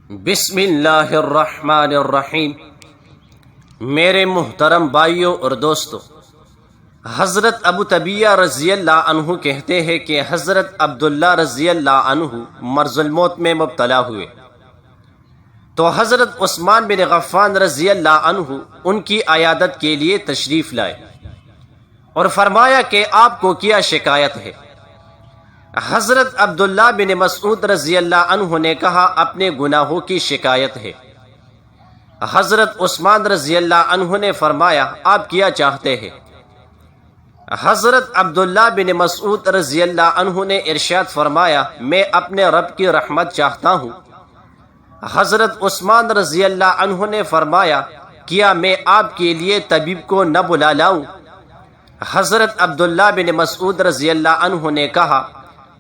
بسم اللہ الرحمن الرحیم۔ میرے محترم بھائیوں اور دوستو، حضرت ابو طبیعہ رضی اللہ عنہ کہتے ہیں کہ حضرت عبداللہ رضی اللہ عنہ مرض الموت میں مبتلا ہوئے تو حضرت عثمان بن غفان رضی اللہ عنہ ان کی عیادت کے لیے تشریف لائے اور فرمایا کہ آپ کو کیا شکایت ہے؟ حضرت عبداللہ بن مسعود رضی اللہ عنہ نے کہا اپنے گناہوں کی شکایت ہے۔ حضرت عثمان رضی اللہ عنہ نے فرمایا آپ کیا چاہتے ہیں؟ حضرت عبداللہ بن مسعود رضی اللہ عنہ نے ارشاد فرمایا میں اپنے رب کی رحمت چاہتا ہوں۔ حضرت عثمان رضی اللہ عنہ نے فرمایا کیا میں آپ کے لیے طبیب کو نہ بلا لاؤں؟ حضرت عبداللہ بن مسعود رضی اللہ عنہ نے کہا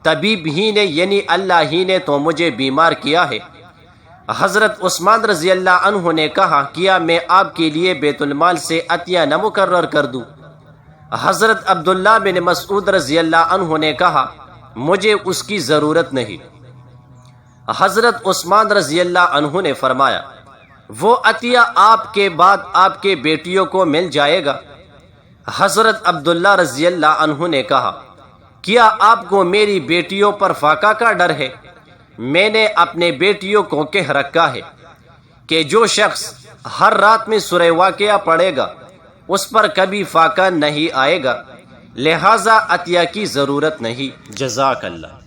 طبیب ہی نے یعنی اللہ ہی نے تو مجھے بیمار کیا ہے۔ حضرت عثمان رضی اللہ عنہ نے کہا کیا میں آپ کے لیے بیت المال سے عطیہ نہ مقرر کر دوں؟ حضرت عبداللہ بن مسعود رضی اللہ عنہ نے کہا مجھے اس کی ضرورت نہیں۔ حضرت عثمان رضی اللہ عنہ نے فرمایا وہ عطیہ آپ کے بعد آپ کے بیٹیوں کو مل جائے گا۔ حضرت عبداللہ رضی اللہ عنہ نے کہا کیا آپ کو میری بیٹیوں پر فاقہ کا ڈر ہے؟ میں نے اپنے بیٹیوں کو کہہ رکھا ہے کہ جو شخص ہر رات میں سورہ واقعہ پڑھے گا اس پر کبھی فاقہ نہیں آئے گا، لہذا عطیہ کی ضرورت نہیں۔ جزاک اللہ۔